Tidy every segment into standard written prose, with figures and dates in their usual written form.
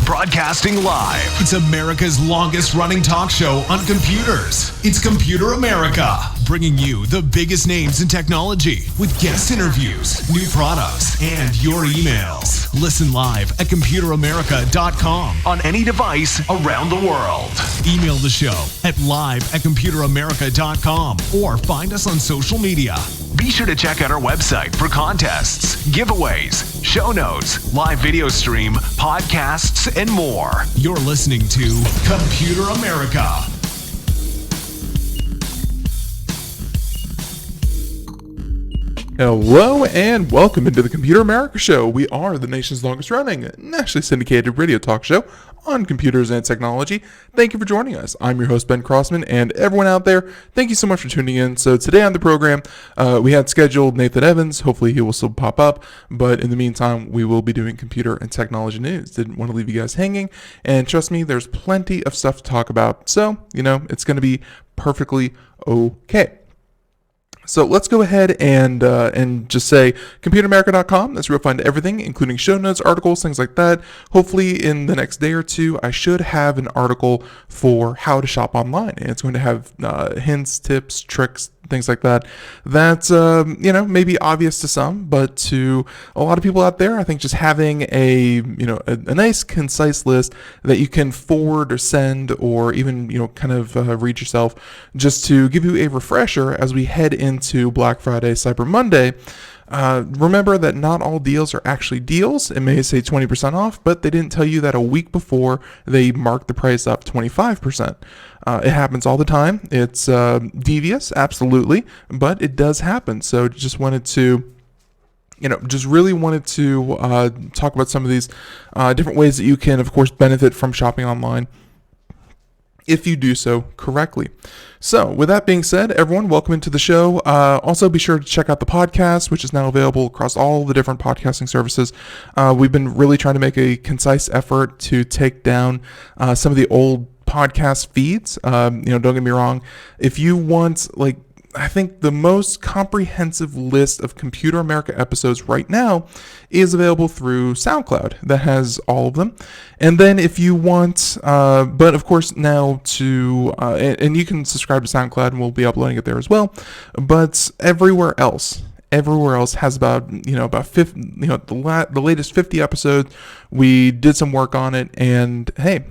Broadcasting live. It's America's longest running talk show on computers. It's Computer America, bringing you the biggest names in technology with guest interviews, new products, and your emails. Listen live at computeramerica.com on any device around the world. Email the show at live@computeramerica.com or find us on social media. Be sure to check out our website for contests, giveaways, show notes, live video stream, podcasts, and more. You're listening to Computer America. Hello and welcome into the Computer America Show. We are the nation's longest running, nationally syndicated radio talk show on computers and technology. Thank you for joining us. I'm your host, Ben Crossman, and everyone out there, thank you so much for tuning in. So today on the program, we had scheduled Nathan Evans. Hopefully he will still pop up, but in the meantime, we will be doing computer and technology news. Didn't want to leave you guys hanging, and trust me, there's plenty of stuff to talk about. So, it's going to be perfectly okay. So let's go ahead and just say computeramerica.com. That's where you'll find everything, including show notes, articles, things like that. Hopefully in the next day or two, I should have an article for how to shop online. And it's going to have hints, tips, tricks, things like that. That's, maybe obvious to some, but to a lot of people out there, I think just having a nice, concise list that you can forward or send or even, read yourself, just to give you a refresher as we head into Black Friday, Cyber Monday. Remember that not all deals are actually deals. It may say 20% off, but they didn't tell you that a week before they marked the price up 25%. It happens all the time. It's devious, absolutely, but it does happen. So just wanted to really wanted to talk about some of these different ways that you can, of course, benefit from shopping online if you do so correctly. So with that being said, everyone, welcome into the show. Also be sure to check out the podcast, which is now available across all the different podcasting services. We've been really trying to make a concise effort to take down some of the old podcast feeds. Don't get me wrong. If you want, I think the most comprehensive list of Computer America episodes right now is available through SoundCloud. That has all of them. And then if you want, but of course now and you can subscribe to SoundCloud and we'll be uploading it there as well. But everywhere else has about 50, the latest 50 episodes. We did some work on it, and hey,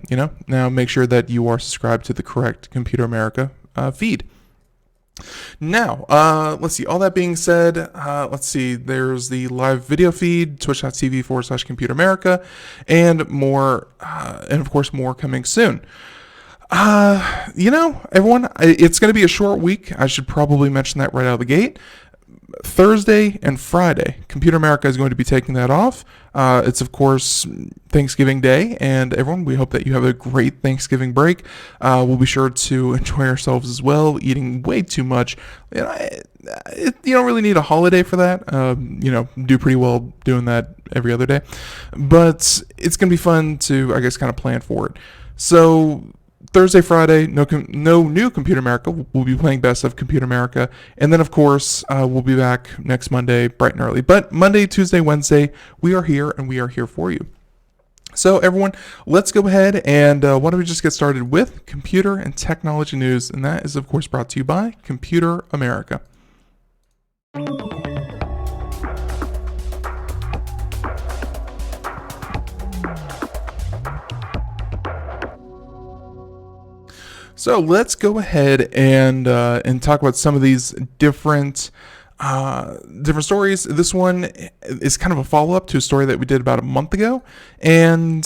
now make sure that you are subscribed to the correct Computer America feed. Now, let's see. All that being said, let's see. There's the live video feed, twitch.tv/Computer America, and more, and of course, more coming soon. Everyone, it's going to be a short week. I should probably mention that right out of the gate. Thursday and Friday, Computer America is going to be taking that off. It's, of course, Thanksgiving Day, and everyone, we hope that you have a great Thanksgiving break. We'll be sure to enjoy ourselves as well, eating way too much. You don't really need a holiday for that. Do pretty well doing that every other day. But it's going to be fun to, I guess, kind of plan for it. So Thursday, Friday, no new Computer America. We'll be playing Best of Computer America. And then, of course, we'll be back next Monday, bright and early. But Monday, Tuesday, Wednesday, we are here, and we are here for you. So, everyone, let's go ahead and why don't we just get started with computer and technology news. And that is, of course, brought to you by Computer America. So let's go ahead and talk about some of these different different stories. This one is kind of a follow-up to a story that we did about a month ago. And,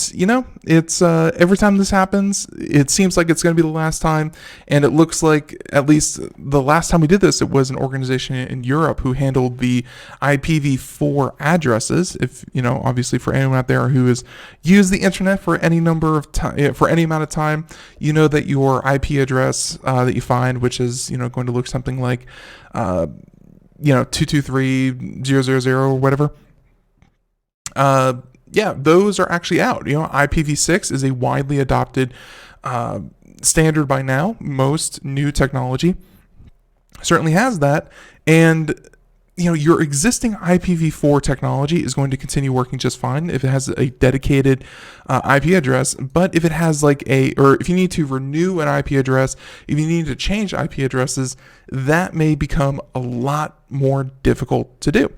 it's every time this happens, it seems like it's going to be the last time. And it looks like at least the last time we did this, it was an organization in Europe who handled the IPv4 addresses. If, obviously for anyone out there who has used the internet for any number of time, for any amount of time, you know that your IP address that you find, which is, going to look something like 223.0.0.0 or whatever. Those are actually out. IPv6 is a widely adopted standard by now. Most new technology certainly has that. And, your existing IPv4 technology is going to continue working just fine if it has a dedicated IP address. But if it has or if you need to renew an IP address, if you need to change IP addresses, that may become a lot more difficult to do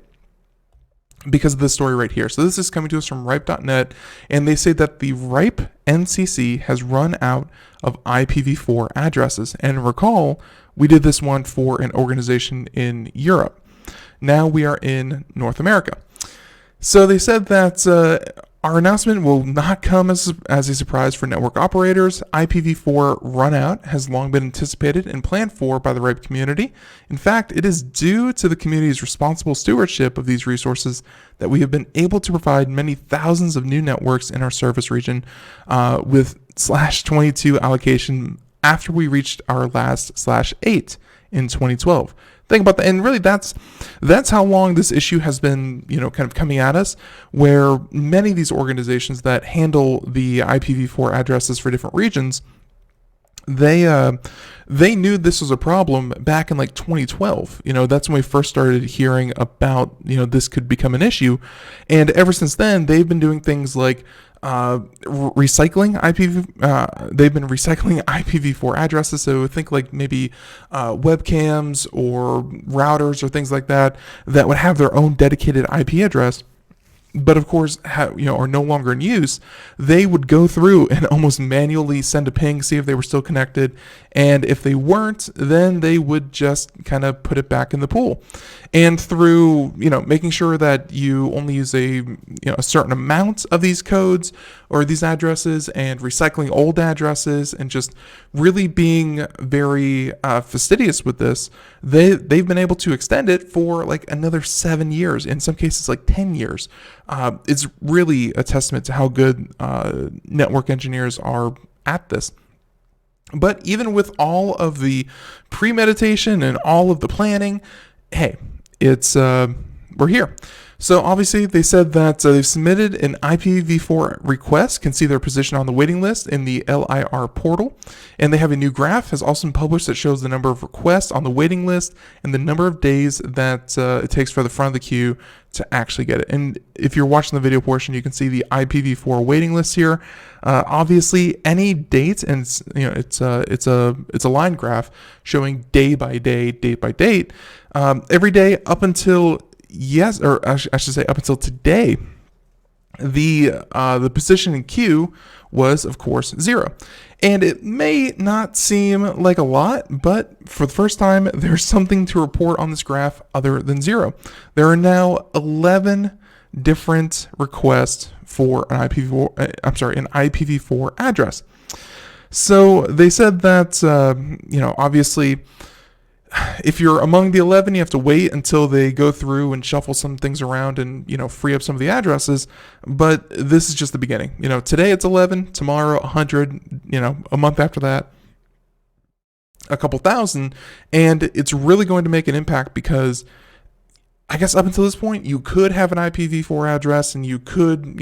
because of this story right here. So this is coming to us from ripe.net, and they say that the ripe NCC has run out of IPv4 addresses. And recall, we did this one for an organization in Europe. Now we are in North America. So they said that our announcement will not come as a surprise for network operators. IPv4 runout has long been anticipated and planned for by the RIPE community. In fact, it is due to the community's responsible stewardship of these resources that we have been able to provide many thousands of new networks in our service region with /22 allocation after we reached our last /8 in 2012. Think about that, and really that's how long this issue has been, kind of coming at us, where many of these organizations that handle the IPv4 addresses for different regions, they knew this was a problem back in 2012. That's when we first started hearing about, this could become an issue, and ever since then, they've been doing things like recycling they've been recycling IPv4 addresses. So think maybe webcams or routers or things like that would have their own dedicated IP address, but of course are no longer in use. They would go through and almost manually send a ping, see if they were still connected, and if they weren't, then they would just kind of put it back in the pool. And through making sure that you only use a certain amount of these codes or these addresses, and recycling old addresses, and just really being very fastidious with this, they've been able to extend it for another 7 years, in some cases 10 years. It's really a testament to how good network engineers are at this. But even with all of the premeditation and all of the planning, hey, it's we're here. So obviously they said that they've submitted an IPv4 request, can see their position on the waiting list in the LIR portal, and they have a new graph has also been published that shows the number of requests on the waiting list and the number of days that it takes for the front of the queue to actually get it. And if you're watching the video portion, you can see the IPv4 waiting list here. Obviously, any date, and it's a line graph showing day by day, date by date, every day up until I should say up until today, the position in queue was, of course, 0. And it may not seem like a lot, but for the first time, there's something to report on this graph other than 0. There are now 11 different requests for an IPv4 address. So they said that, obviously, if you're among the 11, you have to wait until they go through and shuffle some things around and, free up some of the addresses. But this is just the beginning. Today it's 11, tomorrow 100, a month after that, a couple thousand. And it's really going to make an impact because I guess up until this point, you could have an IPv4 address and you could,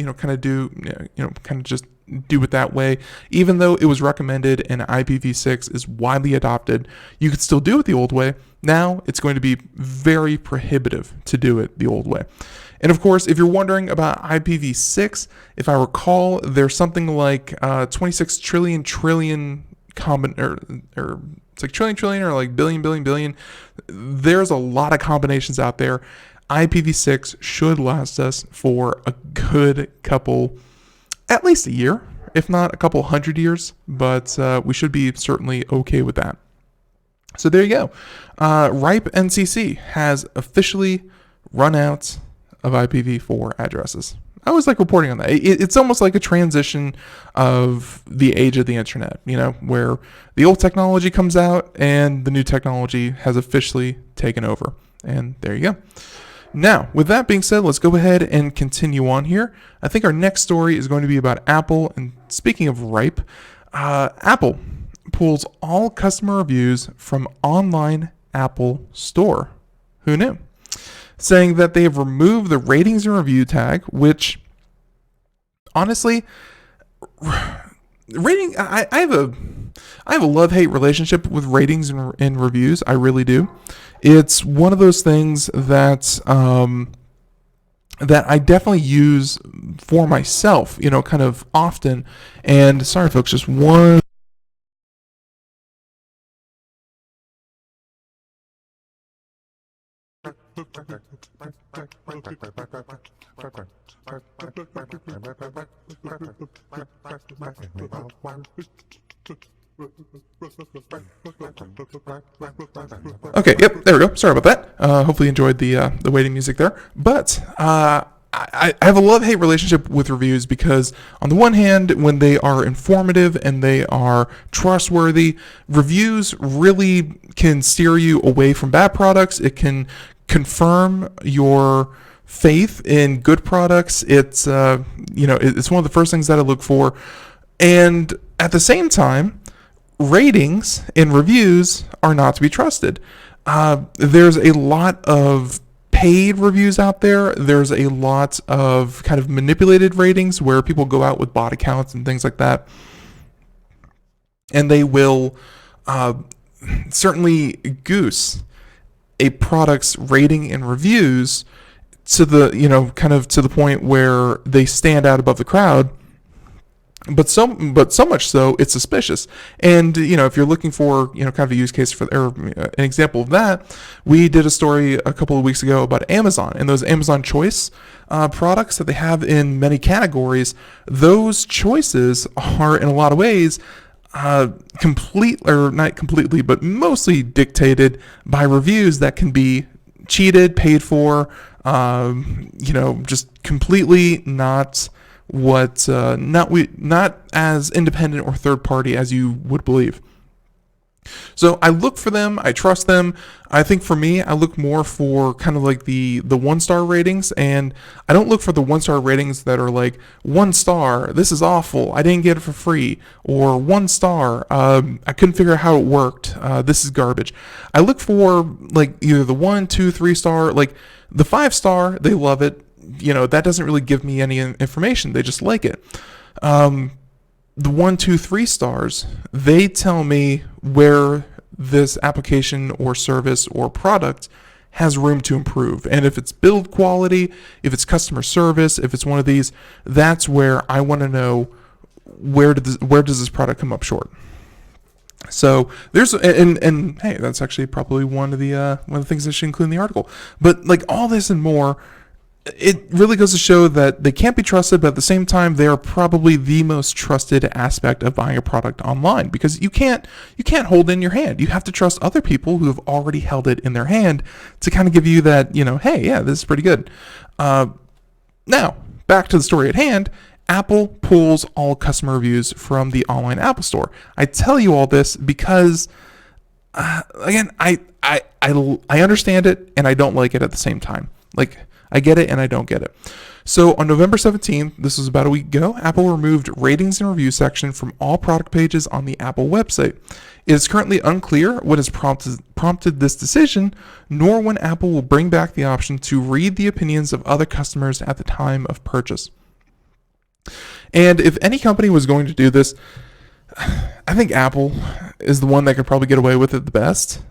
just do it that way. Even though it was recommended and IPv6 is widely adopted, you could still do it the old way. Now it's going to be very prohibitive to do it the old way. And of course, if you're wondering about IPv6, if I recall, there's something like 26 trillion or it's like trillion or like billion. There's a lot of combinations out there. IPv6 should last us for a good couple, at least a year, if not a couple 100 years, but we should be certainly okay with that. So there you go. Ripe NCC has officially run out of IPv4 addresses. I always like reporting on that. It's almost like a transition of the age of the internet, where the old technology comes out and the new technology has officially taken over. And there you go. Now, with that being said, let's go ahead and continue on here. I think our next story is going to be about Apple. And speaking of ripe, Apple pulls all customer reviews from online Apple Store. Who knew? Saying that they have removed the ratings and review tag, which honestly, rating, I have a love-hate relationship with ratings and reviews. I really do. It's one of those things that that I definitely use for myself, kind of often. And sorry, folks, just one. Okay, yep, there we go. Sorry about that. Hopefully you enjoyed the waiting music there. But I have a love-hate relationship with reviews because on the one hand, when they are informative and they are trustworthy, reviews really can steer you away from bad products. It can confirm your faith in good products. It's it's one of the first things that I look for. And at the same time, ratings and reviews are not to be trusted. There's a lot of paid reviews out there. There's a lot of kind of manipulated ratings where people go out with bot accounts and things like that. And they will certainly goose a product's rating and reviews to the, kind of to the point where they stand out above the crowd. But so much so, it's suspicious. And, if you're looking for, kind of a use case or an example of that, we did a story a couple of weeks ago about Amazon and those Amazon Choice products that they have in many categories. Those choices are, in a lot of ways, not completely, but mostly dictated by reviews that can be cheated, paid for, just completely not not as independent or third party as you would believe. So I look for them, I trust them. I think for me, I look more for kind of like the 1-star ratings, and I don't look for the 1-star ratings that are like 1 star, this is awful, I didn't get it for free, or 1 star, I couldn't figure out how it worked, this is garbage. I look for like either the 1, 2, 3 star, like the 5-star, they love it. That doesn't really give me any information. They just like it. The 1, 2, 3 stars, they tell me where this application or service or product has room to improve. And if it's build quality, if it's customer service, if it's one of these, that's where I want to know where does this product come up short. So there's and hey, that's actually probably one of the things I should include in the article. But like all this and more, it really goes to show that they can't be trusted, but at the same time, they are probably the most trusted aspect of buying a product online, because you can't hold it in your hand. You have to trust other people who have already held it in their hand to kind of give you that, hey, yeah, this is pretty good. Now, back to the story at hand. Apple pulls all customer reviews from the online Apple Store. I tell you all this because, again, I understand it and I don't like it at the same time. Like, I get it and I don't get it. So on November 17th, this was about a week ago, Apple removed ratings and review section from all product pages on the Apple website. It is currently unclear what has prompted this decision, nor when Apple will bring back the option to read the opinions of other customers at the time of purchase. And if any company was going to do this, I think Apple is the one that could probably get away with it the best.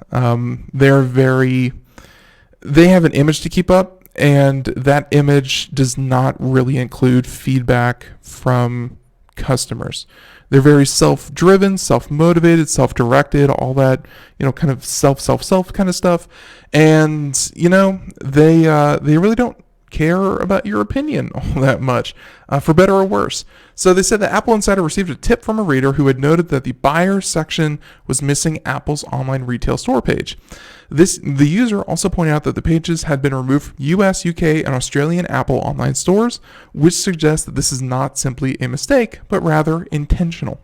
They have an image to keep up, and that image does not really include feedback from customers. They're very self-driven, self-motivated, self-directed, all that, kind of self kind of stuff. And, they really don't care about your opinion all that much, for better or worse. So they said that Apple Insider received a tip from a reader who had noted that the buyer section was missing Apple's online retail store page. The user also pointed out that the pages had been removed from US, UK, and Australian Apple online stores, which suggests that this is not simply a mistake, but rather intentional.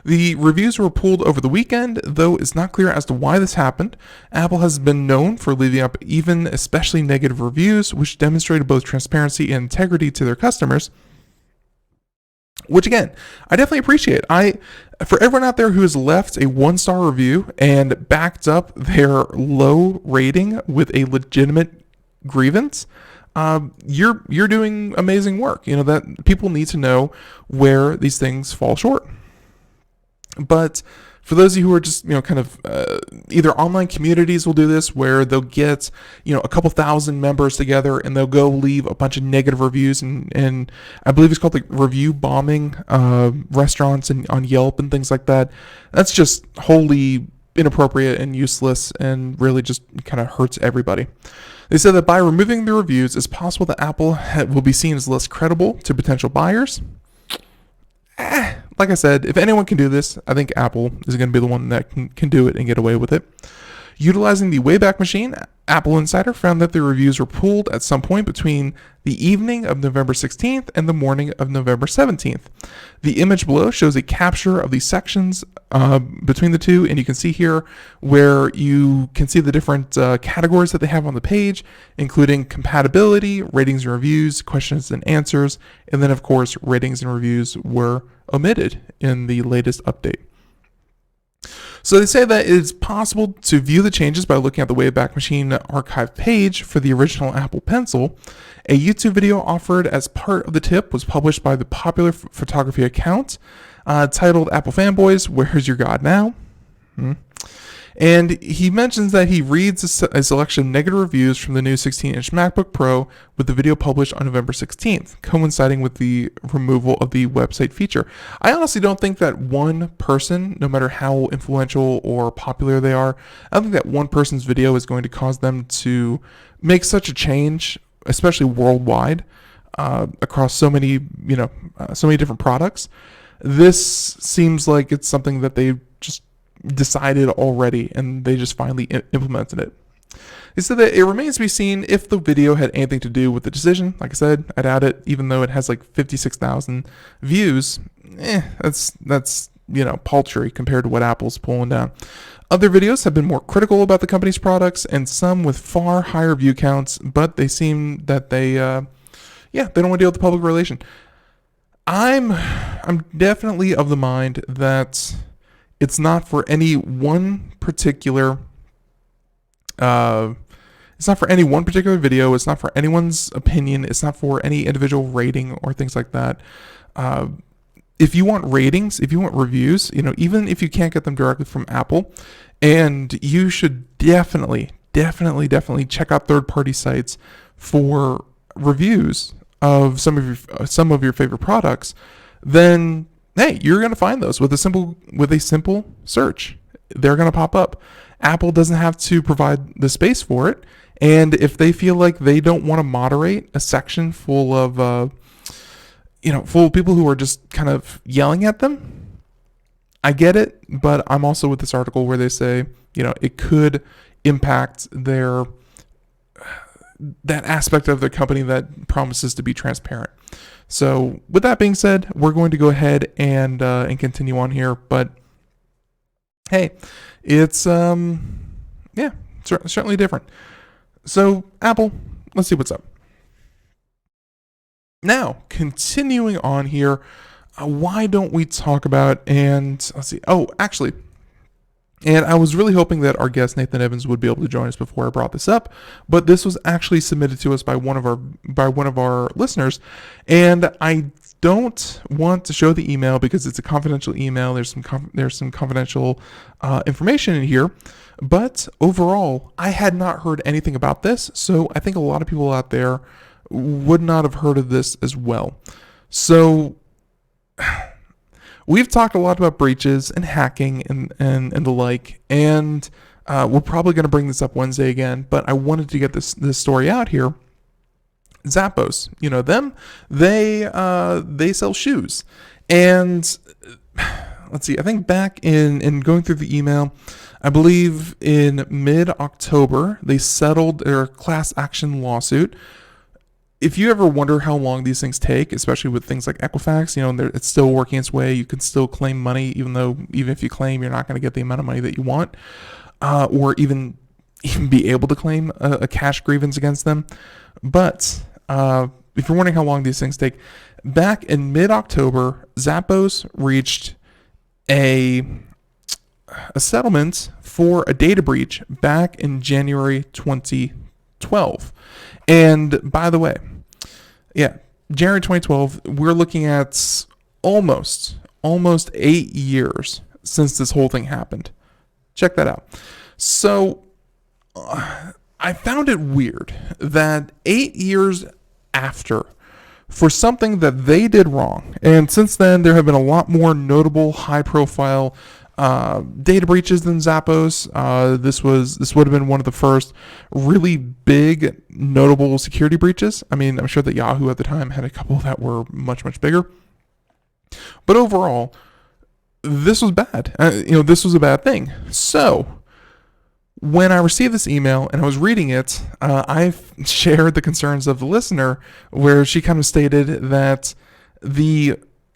The reviews were pulled over the weekend, though it's not clear as to why this happened. Apple has been known for leaving up even especially negative reviews, which demonstrated both transparency and integrity to their customers, which again, I definitely appreciate. For everyone out there who has left a 1-star review and backed up their low rating with a legitimate grievance, you're doing amazing work. You know, that people need to know where these things fall short. But for those of you who are just, kind of either online communities will do this where they'll get, a couple thousand members together and they'll go leave a bunch of negative reviews and I believe it's called like review bombing restaurants and on Yelp and things like that. That's just wholly inappropriate and useless and really just kind of hurts everybody. They said that by removing the reviews, it's possible that Apple will be seen as less credible to potential buyers. Like I said, if anyone can do this, I think Apple is going to be the one that can do it and get away with it. Utilizing the Wayback Machine, Apple Insider found that the reviews were pulled at some point between the evening of November 16th and the morning of November 17th. The image below shows a capture of the sections between the two, and you can see here where you can see the different categories that they have on the page, including compatibility, ratings and reviews, questions and answers, and then of course ratings and reviews were omitted in the latest update. So they say that it's possible to view the changes by looking at the Wayback Machine archive page for the original Apple Pencil. A YouTube video offered as part of the tip was published by the popular photography account titled Apple Fanboys, Where's Your God Now? And he mentions that he reads a selection of negative reviews from the new 16-inch MacBook Pro with the video published on November 16th, coinciding with the removal of the website feature. I honestly don't think that one person, no matter how influential or popular they are, I don't think that one person's video is going to cause them to make such a change, especially worldwide, across so many different products. This seems like it's something that they just decided already and they just finally implemented it. They said that it remains to be seen if the video had anything to do with the decision. Like I said, I doubt it, even though it has like 56,000 views. That's paltry compared to what Apple's pulling down. Other videos have been more critical about the company's products and some with far higher view counts, but they seem that they don't want to deal with the public relation. I'm definitely of the mind that it's not for any one particular video. It's not for anyone's opinion. It's not for any individual rating or things like that. If you want ratings, if you want reviews, even if you can't get them directly from Apple, and you should definitely check out third-party sites for reviews of some of your favorite products, then hey, you're going to find those with a simple search. They're going to pop up. Apple doesn't have to provide the space for it, and if they feel like they don't want to moderate a section full of people who are just kind of yelling at them, I get it, but I'm also with this article where they say, it could impact that aspect of their company that promises to be transparent. So with that being said, we're going to go ahead and continue on here. But hey, it's certainly different. So Apple, let's see what's up. Now, continuing on here, why don't we talk about, and let's see. Oh, actually, and I was really hoping that our guest Nathan Evans would be able to join us before I brought this up, but this was actually submitted to us by one of our listeners, and I don't want to show the email because it's a confidential email. There's some confidential information in here, but overall, I had not heard anything about this, so I think a lot of people out there would not have heard of this as well. So we've talked a lot about breaches and hacking and the like, and we're probably going to bring this up Wednesday again, but I wanted to get this story out here Zappos, you know them, they sell shoes. And let's see, I think back in going through the email, I believe in mid-October, they settled their class action lawsuit. If you ever wonder how long these things take, especially with things like Equifax, it's still working its way. You can still claim money, even if you claim, you're not going to get the amount of money that you want, or even be able to claim a cash grievance against them. But if you're wondering how long these things take, back in mid-October, Zappos reached a settlement for a data breach back in January 2012. And by the way, January 2012, we're looking at almost 8 years since this whole thing happened. Check that out. So I found it weird that 8 years after, for something that they did wrong, and since then there have been a lot more notable high-profile data breaches than Zappos. This would have been one of the first really big notable security breaches. I mean, I'm sure that Yahoo at the time had a couple that were much bigger, but overall, this was bad. This was a bad thing. So when I received this email and I was reading it, I shared the concerns of the listener, where she kind of stated that the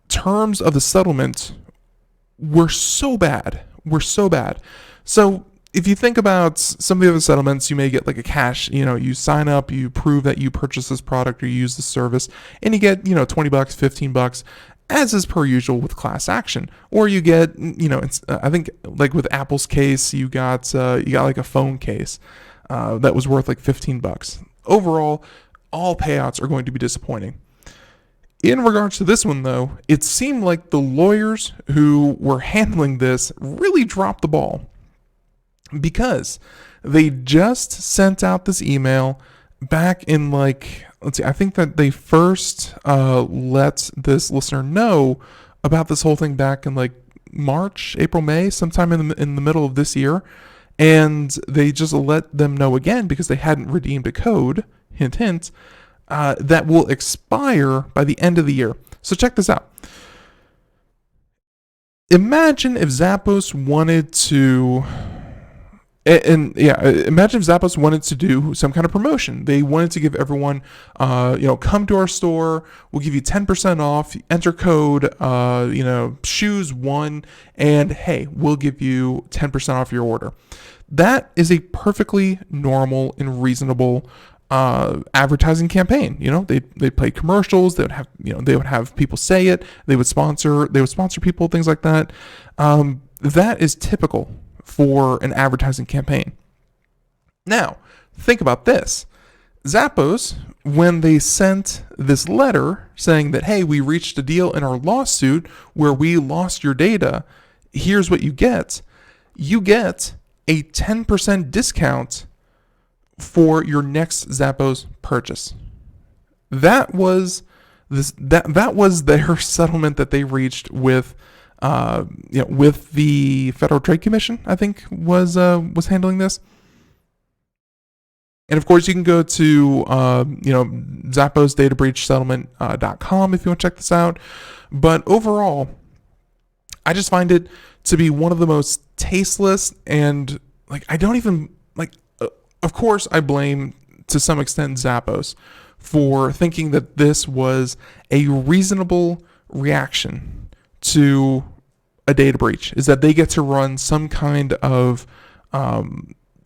terms of the settlement were so bad. So if you think about some of the other settlements, you may get like a cash, you sign up, you prove that you purchase this product or you use the service, and you get, $20, $15, as is per usual with class action. Or you get, I think like with Apple's case, you got like a phone case that was worth like $15. Overall, all payouts are going to be disappointing. In regards to this one, though, it seemed like the lawyers who were handling this really dropped the ball, because they just sent out this email back in I think that they first let this listener know about this whole thing back in March, April, May, sometime in the middle of this year, and they just let them know again because they hadn't redeemed a code, hint hint, that will expire by the end of the year. So check this out. Imagine if Zappos wanted to, imagine if Zappos wanted to do some kind of promotion. They wanted to give everyone, come to our store. We'll give you 10% off. Enter code, shoes1, and hey, we'll give you 10% off your order. That is a perfectly normal and reasonable advertising campaign. They play commercials. They would have people say it. They would sponsor people, things like that. That is typical for an advertising campaign. Now, think about this. Zappos, when they sent this letter saying that, hey, we reached a deal in our lawsuit where we lost your data, here's what you get. You get a 10% discount for your next Zappos purchase. That was their settlement that they reached with the Federal Trade Commission, I think was handling this. And of course, you can go to ZapposDataBreachSettlement.com if you want to check this out. But overall, I just find it to be one of the most tasteless, and of course, I blame to some extent Zappos for thinking that this was a reasonable reaction to a data breach, is that they get to run some kind of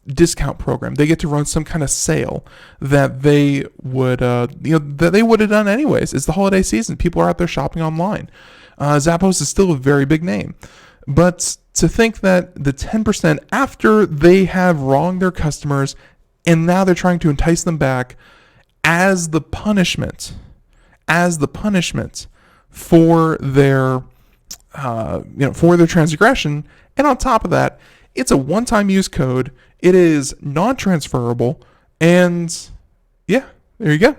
discount program. They get to run some kind of sale that they would have done anyways. It's the holiday season. People are out there shopping online. Zappos is still a very big name. But to think that the 10% after they have wronged their customers and now they're trying to entice them back as the punishment for their transgression, and on top of that, it's a one-time use code. It is non-transferable, and yeah, there you go.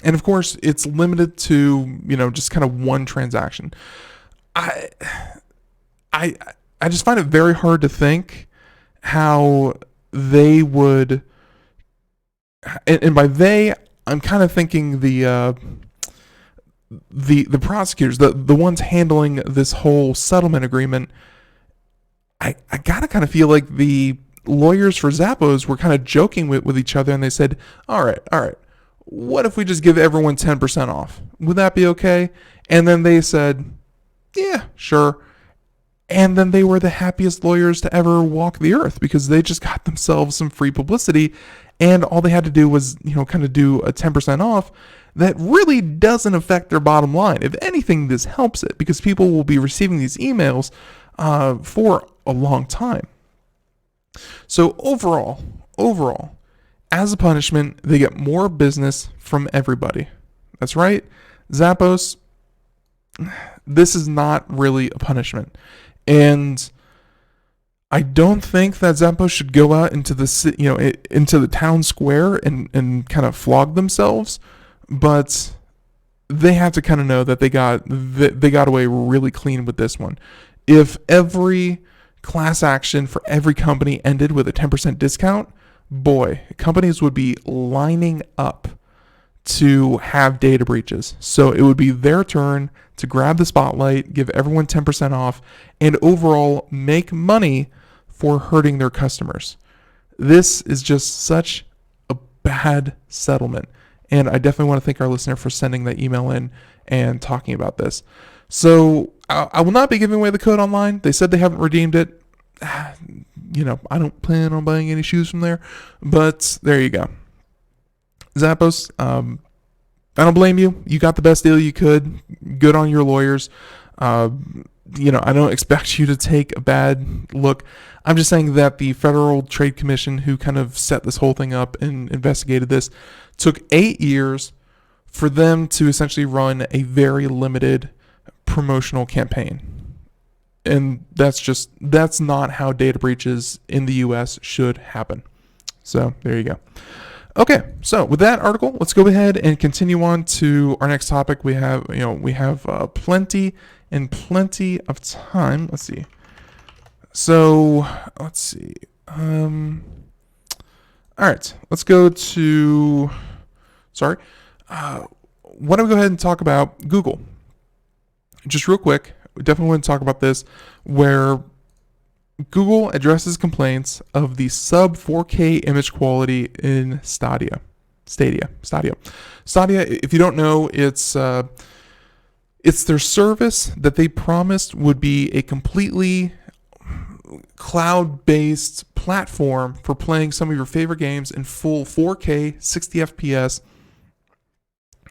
And of course, it's limited to just kind of one transaction. I just find it very hard to think how they would, and by they, I'm kind of thinking the prosecutors, the ones handling this whole settlement agreement, I gotta kind of feel like the lawyers for Zappos were kind of joking with each other, and they said, all right, what if we just give everyone 10% off? Would that be okay? And then they said, yeah, sure. And then they were the happiest lawyers to ever walk the earth because they just got themselves some free publicity, and all they had to do was, kind of do a 10% off that really doesn't affect their bottom line. If anything, this helps it because people will be receiving these emails for a long time. So overall, as a punishment, they get more business from everybody. That's right. Zappos, this is not really a punishment. And I don't think that Zappos should go out into the town square and kind of flog themselves, but they have to kind of know that they got away really clean with this one. If every class action for every company ended with a 10% discount, boy, companies would be lining up to have data breaches. So it would be their turn to grab the spotlight, give everyone 10% off, and overall make money for hurting their customers. This is just such a bad settlement. And I definitely want to thank our listener for sending that email in and talking about this. So I will not be giving away the code online. They said they haven't redeemed it. I don't plan on buying any shoes from there, but there you go. Zappos, I don't blame you. You got the best deal you could. Good on your lawyers. I don't expect you to take a bad look. I'm just saying that the Federal Trade Commission, who kind of set this whole thing up and investigated this, took 8 years for them to essentially run a very limited promotional campaign. And that's not how data breaches in the U.S. should happen. So there you go. Okay, so with that article, let's go ahead and continue on to our next topic. We have plenty of time. Let's see. So let's see. All right, let's go to. Sorry. Why don't we go ahead and talk about Google? Just real quick, we definitely want to talk about this, where Google addresses complaints of the sub 4K image quality in Stadia. Stadia, if you don't know, it's their service that they promised would be a completely cloud-based platform for playing some of your favorite games in full 4K, 60 FPS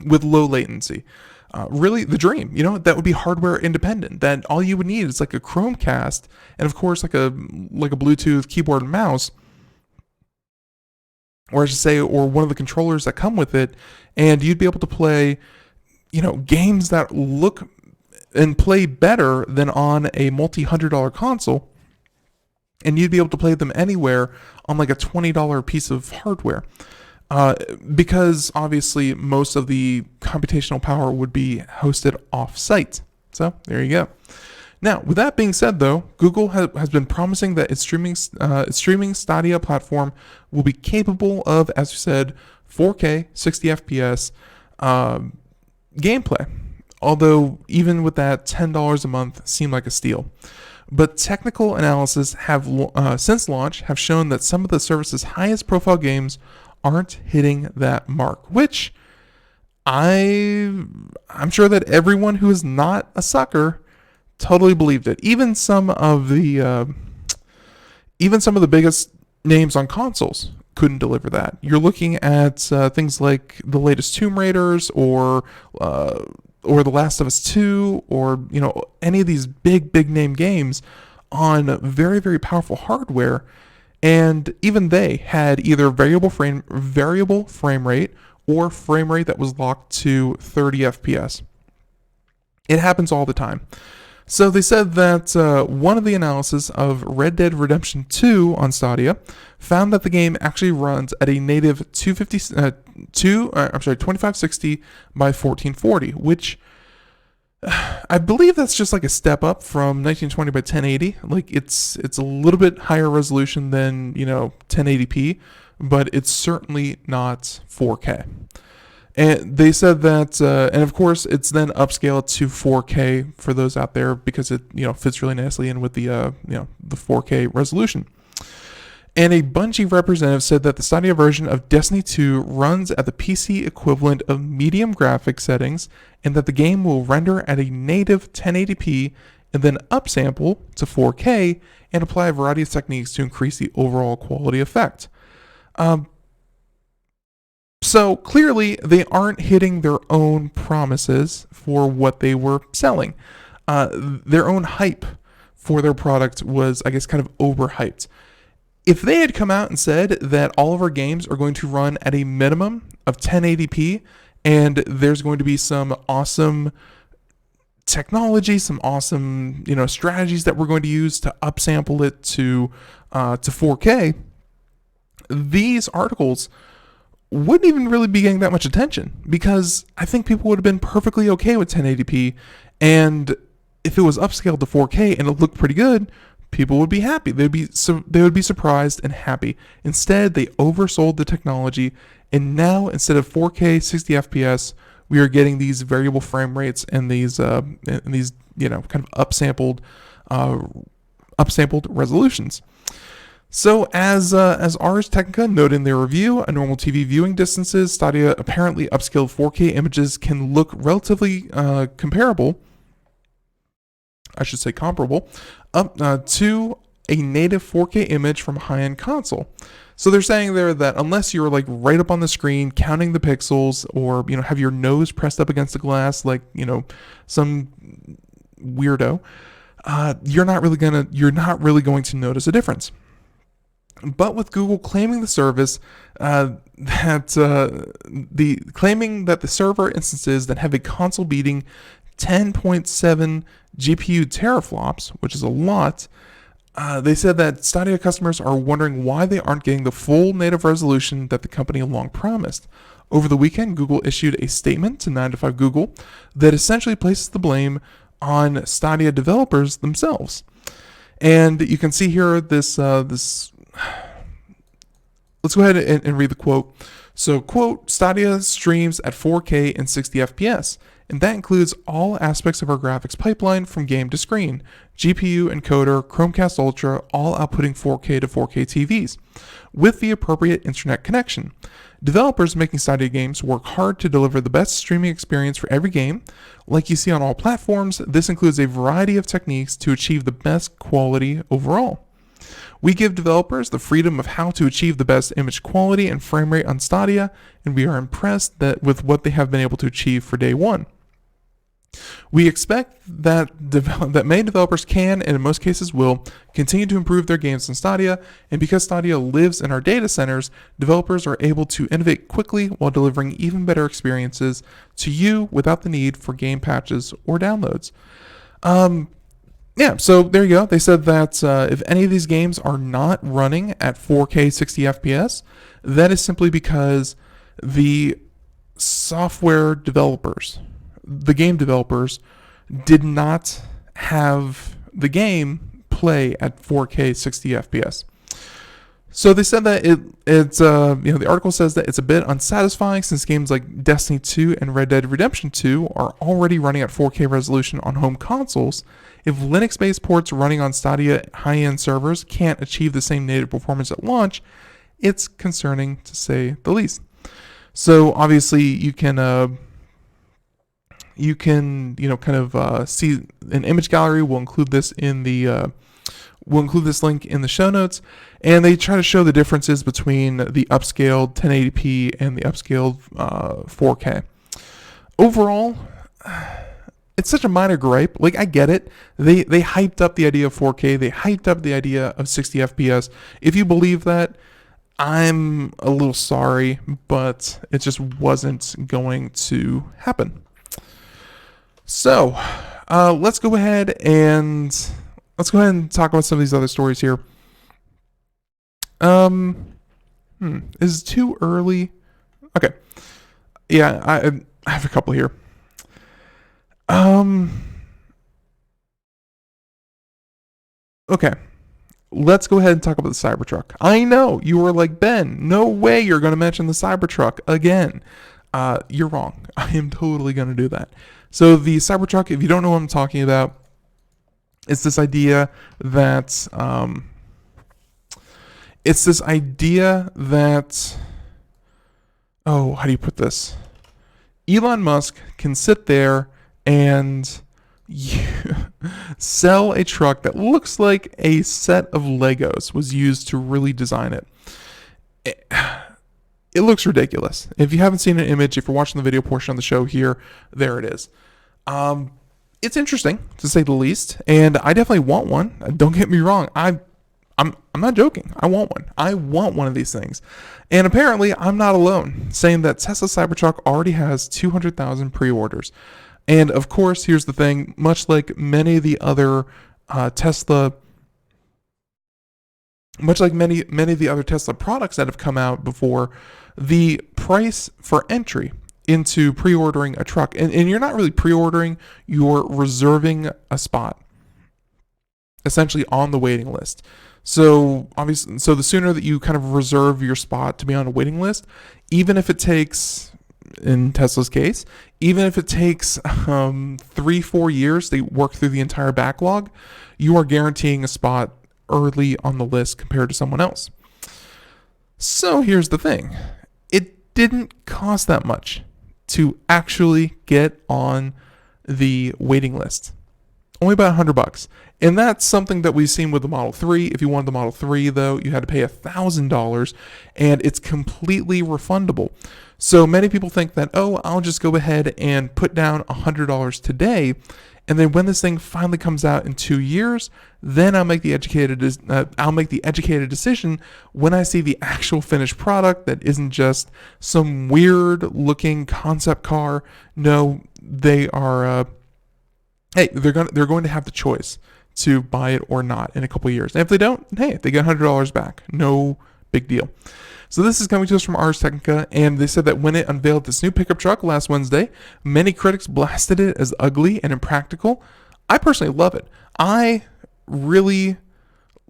with low latency. Really the dream, that would be hardware independent. That all you would need is like a Chromecast and of course like a Bluetooth keyboard and mouse, or I should say, or one of the controllers that come with it, and you'd be able to play, games that look and play better than on a multi-$100 console, and you'd be able to play them anywhere on like a $20 piece of hardware. Because obviously most of the computational power would be hosted off-site. So there you go. Now, with that being said, though, Google has been promising that its streaming Stadia platform will be capable of, as you said, 4K, 60 FPS gameplay. Although even with that, $10 a month seemed like a steal. But technical analysis have since launch have shown that some of the service's highest profile games aren't hitting that mark, which I'm sure that everyone who is not a sucker totally believed it. Even some of the biggest names on consoles couldn't deliver that. You're looking at things like the latest Tomb Raiders or The Last of Us 2, or any of these big name games on very, very powerful hardware. And even they had either variable frame rate or frame rate that was locked to 30 FPS. It happens all the time. So they said that one of the analysis of Red Dead Redemption 2 on Stadia found that the game actually runs at a native 2560 by 1440, which I believe that's just like a step up from 1920 by 1080. Like it's a little bit higher resolution than 1080p, but it's certainly not 4K. And they said that, and of course, it's then upscaled to 4K for those out there because it fits really nicely in with the the 4K resolution. And a Bungie representative said that the Stadia version of Destiny 2 runs at the PC equivalent of medium graphic settings, and that the game will render at a native 1080p and then upsample to 4K and apply a variety of techniques to increase the overall quality effect. So clearly, they aren't hitting their own promises for what they were selling. Their own hype for their product was, I guess, kind of overhyped. If they had come out and said that all of our games are going to run at a minimum of 1080p, and there's going to be some awesome technology, some awesome strategies that we're going to use to upsample it to 4K, these articles wouldn't even really be getting that much attention, because I think people would have been perfectly okay with 1080p, and if it was upscaled to 4K and it looked pretty good, people would be happy. They would be surprised and happy. Instead, they oversold the technology, and now instead of 4K 60 FPS, we are getting these variable frame rates and these kind of upsampled resolutions. So as Ars Technica noted in their review, a normal TV viewing distances, Stadia apparently upscaled 4K images can look relatively comparable up to a native 4K image from a high-end console. So they're saying there that unless you're like right up on the screen counting the pixels, or have your nose pressed up against the glass like some weirdo, you're not really going to notice a difference. But with Google claiming the service claiming that the server instances that have a console beating 10.7 GPU teraflops, which is a lot, they said that Stadia customers are wondering why they aren't getting the full native resolution that the company long promised. Over the weekend, Google issued a statement to 9to5 Google that essentially places the blame on Stadia developers themselves. And you can see here this. Let's go ahead and read the quote. So, quote, Stadia streams at 4K and 60 FPS, and that includes all aspects of our graphics pipeline from game to screen, GPU, encoder, Chromecast Ultra, all outputting 4K to 4K TVs, with the appropriate internet connection. Developers making Stadia games work hard to deliver the best streaming experience for every game. Like you see on all platforms, this includes a variety of techniques to achieve the best quality overall. We give developers the freedom of how to achieve the best image quality and frame rate on Stadia, and we are impressed with what they have been able to achieve for day one. We expect that many developers can, and in most cases will, continue to improve their games on Stadia, and because Stadia lives in our data centers, developers are able to innovate quickly while delivering even better experiences to you without the need for game patches or downloads. Yeah, so there you go. They said that if any of these games are not running at 4K 60 FPS, that is simply because the software developers, the game developers, did not have the game play at 4K 60 FPS. So they said that the article says that it's a bit unsatisfying since games like Destiny 2 and Red Dead Redemption 2 are already running at 4K resolution on home consoles. If Linux-based ports running on Stadia high-end servers can't achieve the same native performance at launch, it's concerning to say the least. So obviously you can see an image gallery. We'll include this in the link in the show notes, and they try to show the differences between the upscaled 1080p and the upscaled 4K. Overall, it's such a minor gripe. Like, I get it. They hyped up the idea of 4K. They hyped up the idea of 60 FPS. If you believe that, I'm a little sorry, but it just wasn't going to happen. So, let's go ahead and talk about some of these other stories here. Is it too early? Okay. Yeah, I have a couple here. Okay. Let's go ahead and talk about the Cybertruck. I know you were like, Ben, no way you're going to mention the Cybertruck again. you're wrong. I am totally going to do that. So the Cybertruck, if you don't know what I'm talking about, it's this idea that how do you put this? Elon Musk can sit there and sell a truck that looks like a set of Legos was used to really design it. It looks ridiculous. If you haven't seen an image, if you're watching the video portion of the show here, there it is. It's interesting, to say the least, and I definitely want one. Don't get me wrong. I'm not joking. I want one. I want one of these things. And apparently, I'm not alone, saying that Tesla Cybertruck already has 200,000 pre-orders. And of course, here's the thing, much like many of the other Tesla products that have come out before, the price for entry into pre-ordering a truck, and you're not really pre-ordering, you're reserving a spot, essentially on the waiting list. So obviously, the sooner that you kind of reserve your spot to be on a waiting list, even if it takes, in Tesla's case, even if it takes 3-4 years to work through the entire backlog, you are guaranteeing a spot early on the list compared to someone else. So here's the thing. It didn't cost that much to actually get on the waiting list. Only about $100. And that's something that we've seen with the Model 3. If you wanted the Model 3, though, you had to pay $1,000, and it's completely refundable. So many people think that, I'll just go ahead and put down $100 today, and then when this thing finally comes out in 2 years, then I'll make the educated decision when I see the actual finished product that isn't just some weird looking concept car. No, they are. They're going to have the choice to buy it or not in a couple of years. And if they don't, hey, they get $100 back. No big deal. So this is coming to us from Ars Technica, and they said that when it unveiled this new pickup truck last Wednesday, many critics blasted it as ugly and impractical. I personally love it. I really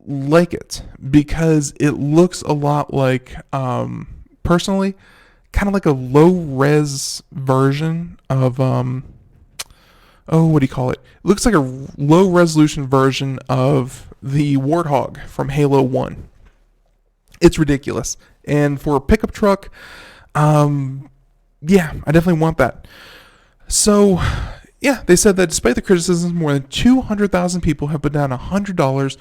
like it because it looks a lot like, personally, kind of like a low-res version of, what do you call it? It looks like a low-resolution version of the Warthog from Halo 1. It's ridiculous. And for a pickup truck, I definitely want that. So, they said that despite the criticisms, more than 200,000 people have put down $100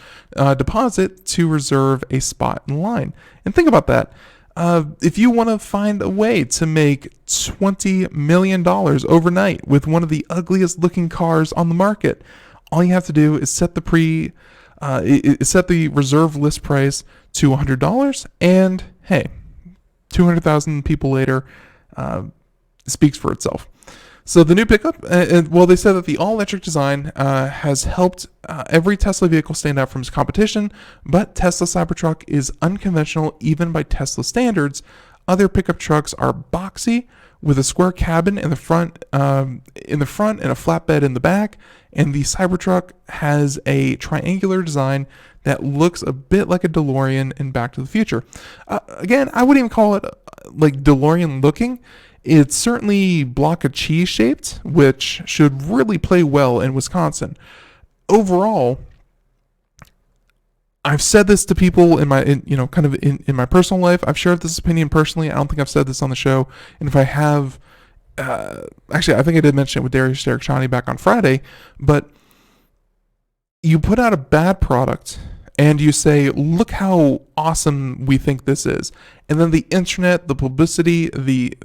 deposit to reserve a spot in line. And think about that. If you want to find a way to make $20 million overnight with one of the ugliest looking cars on the market, all you have to do is set the reserve list price to $100, and hey, 200,000 people later speaks for itself. So the new pickup, they said that the all-electric design has helped every Tesla vehicle stand out from its competition, but Tesla Cybertruck is unconventional even by Tesla standards. Other pickup trucks are boxy with a square cabin in the front, and a flatbed in the back, and the Cybertruck has a triangular design that looks a bit like a DeLorean in Back to the Future. Again, I wouldn't even call it like DeLorean looking. It's certainly block of cheese shaped, which should really play well in Wisconsin. Overall, I've said this to people in my personal life. I've shared this opinion personally. I don't think I've said this on the show. And if I have, actually, I think I did mention it with Darius Derek-Chani back on Friday, but you put out a bad product and you say, look how awesome we think this is. And then the internet, the publicity, the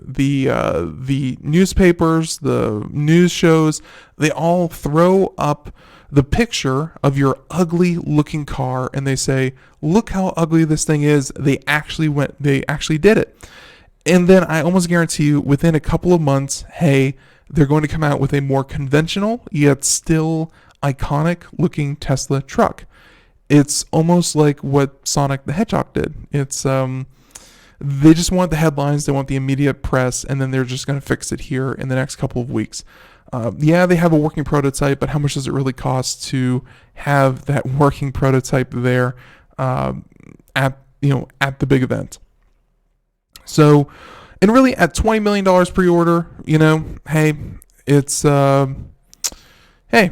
newspapers, the news shows, they all throw up the picture of your ugly looking car and they say, look how ugly this thing is. They actually did it. And then I almost guarantee you within a couple of months, hey, they're going to come out with a more conventional yet still iconic looking Tesla truck. It's almost like what Sonic the Hedgehog did. It's they just want the headlines, they want the immediate press, and then they're just going to fix it here in the next couple of weeks. They have a working prototype, but how much does it really cost to have that working prototype there at the big event? So And really, at $20 million pre-order, hey, it's, hey,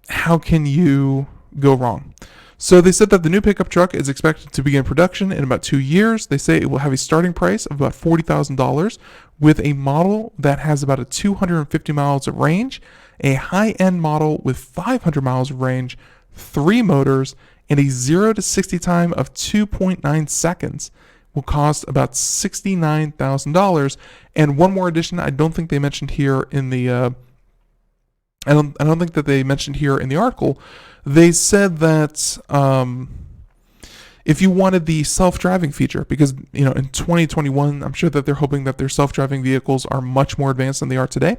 how can you go wrong? So they said that the new pickup truck is expected to begin production in about 2 years. They say it will have a starting price of about $40,000 with a model that has about a 250 miles of range, a high-end model with 500 miles of range, 3 motors, and a 0 to 60 time of 2.9 seconds. Will cost about $69,000. And one more addition, I don't think they mentioned here in the I don't think that they mentioned here in the article. They said that if you wanted the self-driving feature, because in 2021, I'm sure that they're hoping that their self-driving vehicles are much more advanced than they are today.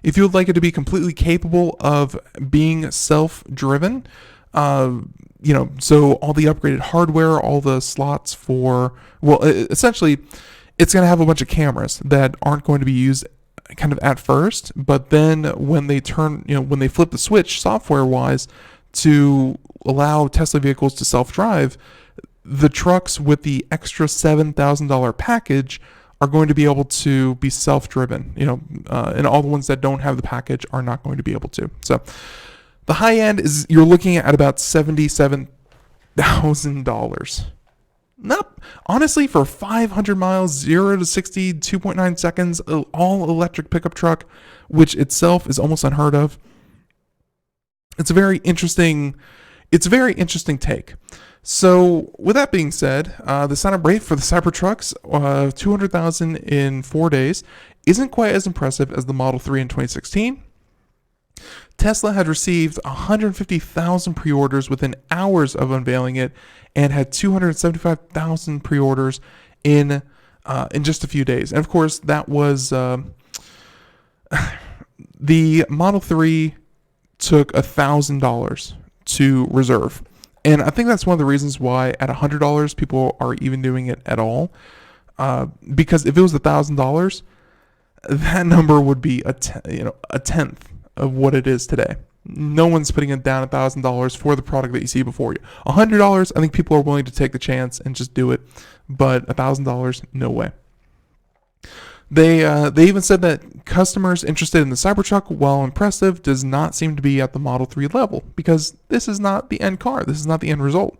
If you would like it to be completely capable of being self-driven, so all the upgraded hardware, all the slots for, essentially, it's going to have a bunch of cameras that aren't going to be used kind of at first, but then when they when they flip the switch software-wise to allow Tesla vehicles to self-drive, the trucks with the extra $7,000 package are going to be able to be self-driven, and all the ones that don't have the package are not going to be able to. So the high end is, you're looking at about $77,000. Not honestly, for 500 miles, 0 to 60, 2.9 seconds, all electric pickup truck, which itself is almost unheard of. It's a very interesting take. So with that being said, the sign-up rate for the Cybertrucks, 200,000 in 4 days, isn't quite as impressive as the Model 3 in 2016. Tesla had received 150,000 pre-orders within hours of unveiling it, and had 275,000 pre-orders in just a few days. And of course, that was the Model 3 took $1,000 to reserve, and I think that's one of the reasons why at $100 people are even doing it at all. Because if it was $1,000, that number would be a tenth of what it is today. No one's putting it down $1,000 for the product that you see before you. $100, I think people are willing to take the chance and just do it, but $1,000, no way. They even said that customers interested in the Cybertruck, while impressive, does not seem to be at the Model 3 level, because this is not the end car. This is not the end result.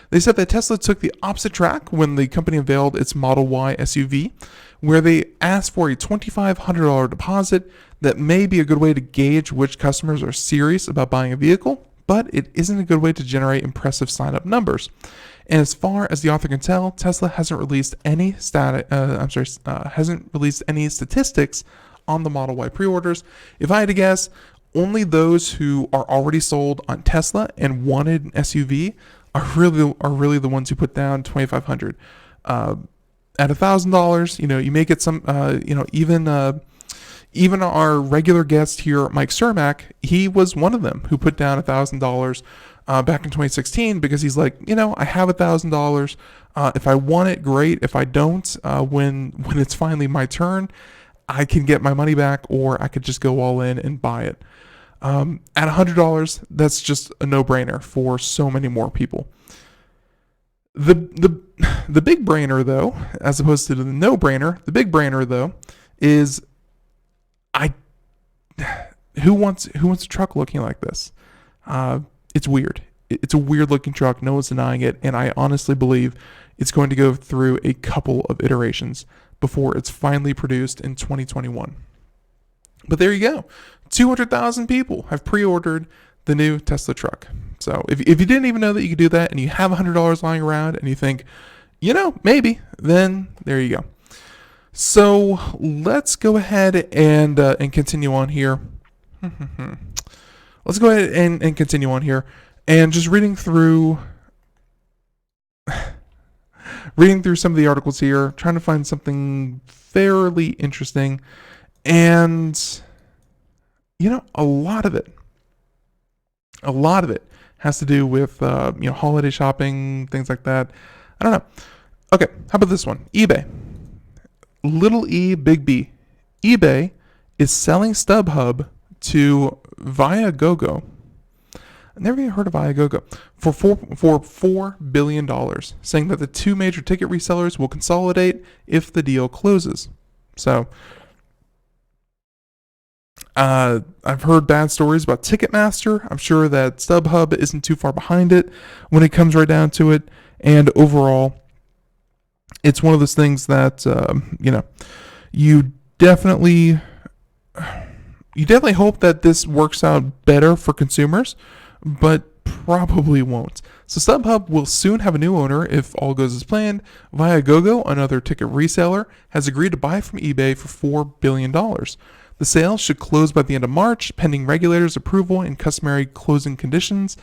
They said that Tesla took the opposite track when the company unveiled its Model Y SUV, where they asked for a $2,500 deposit. That may be a good way to gauge which customers are serious about buying a vehicle, but it isn't a good way to generate impressive sign-up numbers. And as far as the author can tell, Tesla hasn't released any statistics on the Model Y pre-orders. If I had to guess, only those who are already sold on Tesla and wanted an SUV are really the ones who put down $2,500. At $1,000, you may get some, even our regular guest here, Mike Cermak, he was one of them who put down $1,000 back in 2016 because he's like, I have $1,000. If I want it, great. If I don't, when it's finally my turn, I can get my money back, or I could just go all in and buy it. At $100, that's just a no-brainer for so many more people. The big brainer, though, as opposed to the no-brainer, the big brainer, though, is who wants a truck looking like this? It's weird. It's a weird looking truck. No one's denying it, and I honestly believe it's going to go through a couple of iterations before it's finally produced in 2021. But there you go. 200,000 people have pre-ordered the new Tesla truck. So if you didn't even know that you could do that, and you have $100 lying around, and you think, maybe, then there you go. So let's go ahead and continue on here. Let's go ahead and continue on here, and just reading through some of the articles here, trying to find something fairly interesting, and a lot of it has to do with holiday shopping, things like that. I don't know. Okay, how about this one? eBay. Little E, big B. eBay is selling StubHub to Viagogo. I never even heard of Viagogo. For $4 billion, saying that the two major ticket resellers will consolidate if the deal closes. So I've heard bad stories about Ticketmaster. I'm sure that StubHub isn't too far behind it when it comes right down to it. And overall, it's one of those things that you definitely hope that this works out better for consumers, but probably won't. So StubHub will soon have a new owner if all goes as planned. Viagogo, another ticket reseller, has agreed to buy from eBay for $4 billion. The sale should close by the end of March, pending regulators' approval and customary closing conditions.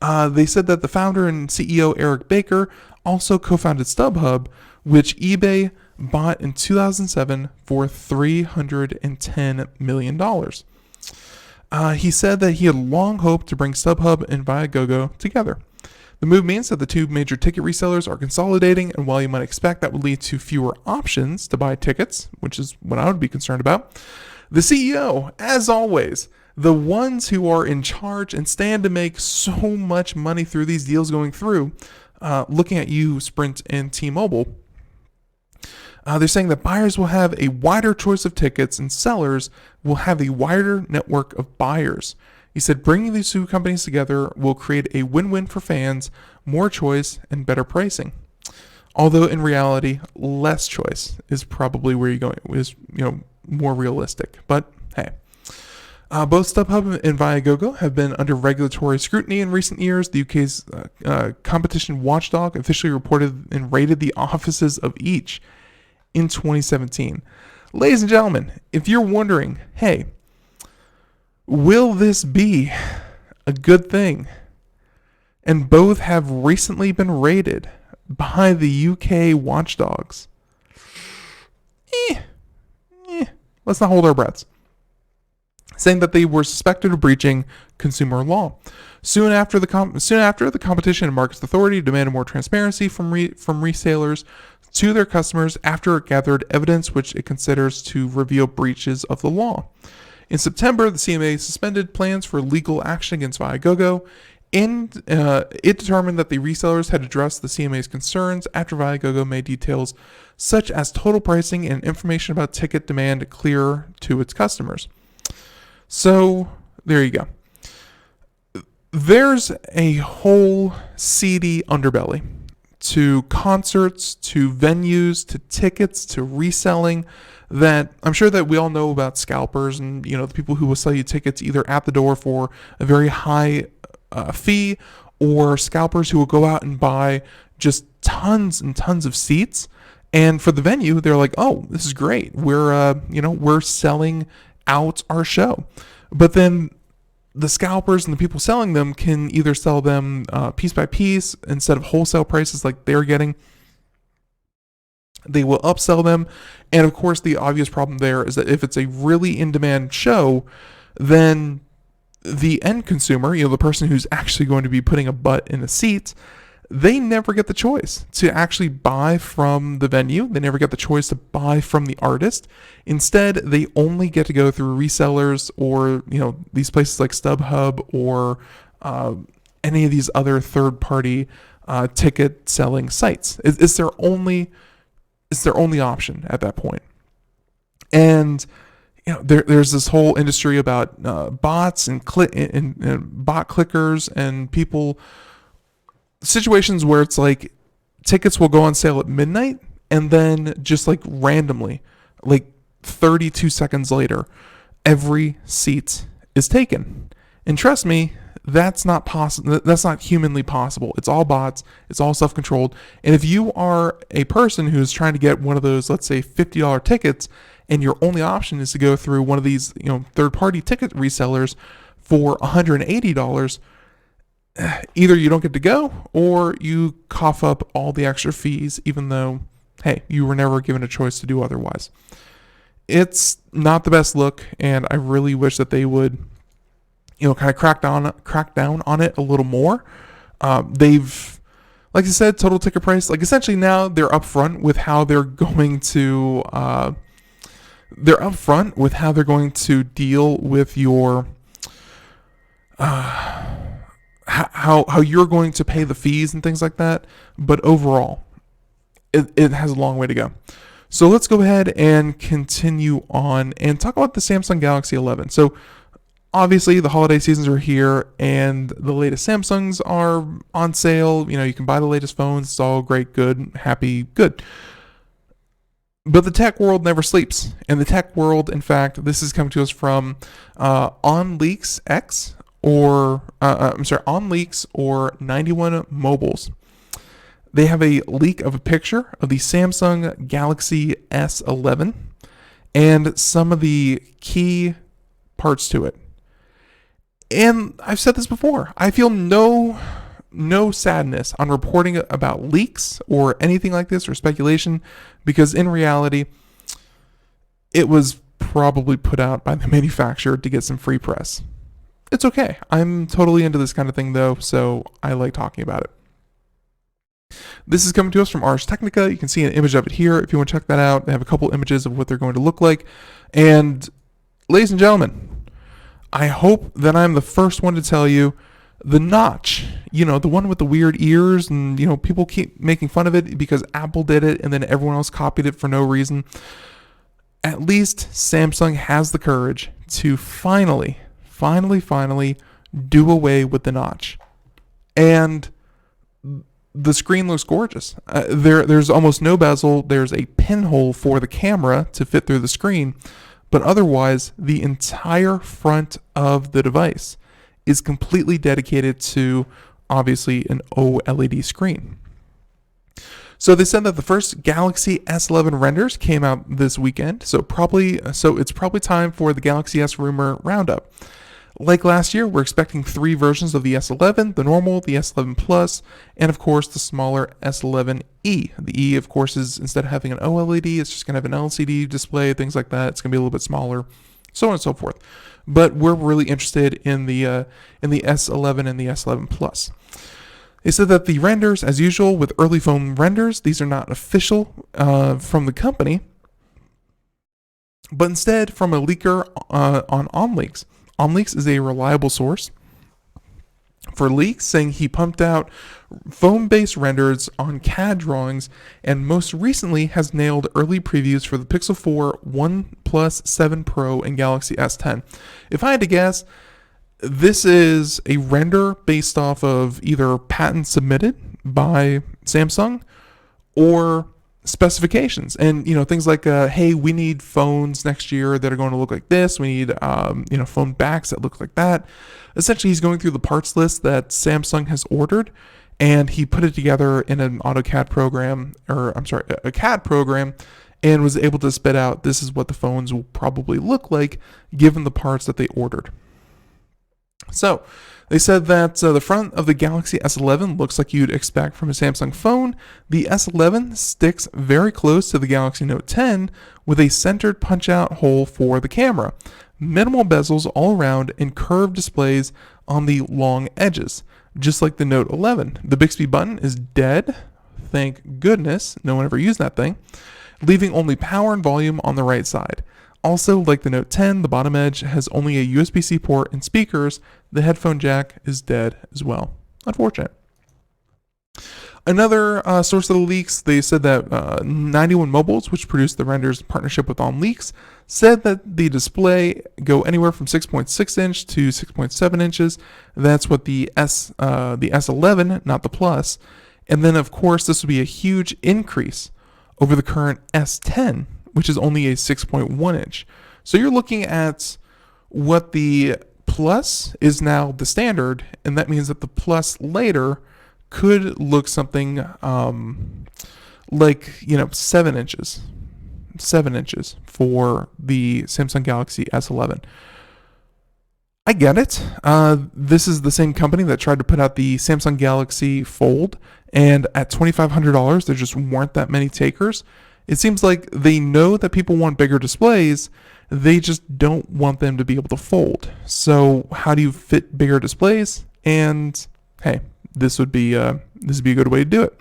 They said that the founder and CEO Eric Baker also co-founded StubHub, which eBay bought in 2007 for $310 million. He said that he had long hoped to bring StubHub and Viagogo together. The move means that the two major ticket resellers are consolidating, and while you might expect that would lead to fewer options to buy tickets, which is what I would be concerned about, the CEO, as always, the ones who are in charge and stand to make so much money through these deals going through, looking at you, Sprint and T-Mobile, they're saying that buyers will have a wider choice of tickets and sellers will have a wider network of buyers. He said bringing these two companies together will create a win-win for fans, more choice, and better pricing. Although in reality, less choice is probably where you're going, is more realistic. But hey. Both StubHub and Viagogo have been under regulatory scrutiny in recent years. The UK's competition watchdog officially reported and raided the offices of each in 2017. Ladies and gentlemen, if you're wondering, hey, will this be a good thing? And both have recently been raided by the UK watchdogs. Let's not hold our breaths. Saying that they were suspected of breaching consumer law. Soon after, the Competition and Markets Authority demanded more transparency from resellers to their customers after it gathered evidence which it considers to reveal breaches of the law. In September, the CMA suspended plans for legal action against Viagogo, and it determined that the resellers had addressed the CMA's concerns after Viagogo made details such as total pricing and information about ticket demand clear to its customers. So, there you go. There's a whole seedy underbelly to concerts, to venues, to tickets, to reselling that I'm sure that we all know about scalpers and, the people who will sell you tickets either at the door for a very high fee, or scalpers who will go out and buy just tons and tons of seats. And for the venue, they're like, oh, this is great. We're selling out our show. But then the scalpers and the people selling them can either sell them piece by piece instead of wholesale prices like they're getting. They will upsell them. And of course, the obvious problem there is that if it's a really in-demand show, then the end consumer, the person who's actually going to be putting a butt in a seat, they never get the choice to actually buy from the venue. They never get the choice to buy from the artist. Instead, they only get to go through resellers or, these places like StubHub or any of these other third-party ticket selling sites. It's their only option at that point. And there's this whole industry about bots and bot clickers and people. Situations where it's like tickets will go on sale at midnight and then just like randomly, like 32 seconds later, every seat is taken. And trust me, that's not possible. That's not humanly possible. It's all bots. It's all self-controlled. And if you are a person who's trying to get one of those, let's say $50 tickets, and your only option is to go through one of these, third-party ticket resellers for $180, either you don't get to go or you cough up all the extra fees, even though, hey, you were never given a choice to do otherwise. It's not the best look, and I really wish that they would, kind of crack down on it a little more. They've, like I said, total ticket price, like essentially now they're upfront with how they're going to, deal with your, how you're going to pay the fees and things like that. But overall, it has a long way to go. So let's go ahead and continue on and talk about the Samsung Galaxy 11. So obviously the holiday seasons are here and the latest Samsungs are on sale. You can buy the latest phones. It's all great, good, happy, good. But the tech world never sleeps. And the tech world, in fact, this is coming to us from OnLeaks X OnLeaks or 91 Mobiles. They have a leak of a picture of the Samsung Galaxy S11 and some of the key parts to it. And I've said this before. I feel no sadness on reporting about leaks or anything like this or speculation, because in reality, it was probably put out by the manufacturer to get some free press. It's okay. I'm totally into this kind of thing though, so I like talking about it. This is coming to us from Ars Technica. You can see an image of it here if you want to check that out. They have a couple images of what they're going to look like. And ladies and gentlemen, I hope that I'm the first one to tell you the notch, the one with the weird ears, and people keep making fun of it because Apple did it and then everyone else copied it for no reason. At least Samsung has the courage to finally do away with the notch. And the screen looks gorgeous. There's almost no bezel. There's a pinhole for the camera to fit through the screen. But otherwise, the entire front of the device is completely dedicated to, obviously, an OLED screen. So they said that the first Galaxy S11 renders came out this weekend. So it's probably time for the Galaxy S rumor roundup. Like last year, we're expecting 3 versions of the S11, the normal, the S11 Plus, and of course the smaller S11e. The E, of course, is instead of having an OLED, it's just going to have an LCD display, things like that. It's going to be a little bit smaller, so on and so forth. But we're really interested in the S11 and the S11 Plus. They said that the renders, as usual, with early phone renders, these are not official from the company, but instead from a leaker on OnLeaks. OnLeaks is a reliable source for leaks, saying he pumped out phone-based renders on CAD drawings and most recently has nailed early previews for the Pixel 4, OnePlus 7 Pro, and Galaxy S10. If I had to guess, this is a render based off of either patents submitted by Samsung or specifications, and things like hey, we need phones next year that are going to look like this, we need phone backs that look like that. Essentially, he's going through the parts list that Samsung has ordered, and he put it together in an AutoCAD program, a CAD program, and was able to spit out, this is what the phones will probably look like given the parts that they ordered. So they said that the front of the Galaxy S11 looks like you'd expect from a Samsung phone. The S11 sticks very close to the Galaxy Note 10 with a centered punch-out hole for the camera. Minimal bezels all around and curved displays on the long edges, just like the Note 11. The Bixby button is dead. Thank goodness, no one ever used that thing, leaving only power and volume on the right side. Also, like the Note 10, the bottom edge has only a USB-C port and speakers. The headphone jack is dead as well. Unfortunate. Another source of the leaks, they said that 91 Mobiles, which produced the renders in partnership with OnLeaks, said that the display go anywhere from 6.6 inch to 6.7 inches. That's what the S11, not the Plus. And then, of course, this would be a huge increase over the current S10, which is only a 6.1 inch. So you're looking at what the Plus is now the standard, and that means that the Plus later could look something like 7 inches. 7 inches for the Samsung Galaxy S11. I get it. This is the same company that tried to put out the Samsung Galaxy Fold, and at $2,500, there just weren't that many takers. It seems like they know that people want bigger displays, they just don't want them to be able to fold. So how do you fit bigger displays? And hey, this would be a good way to do it.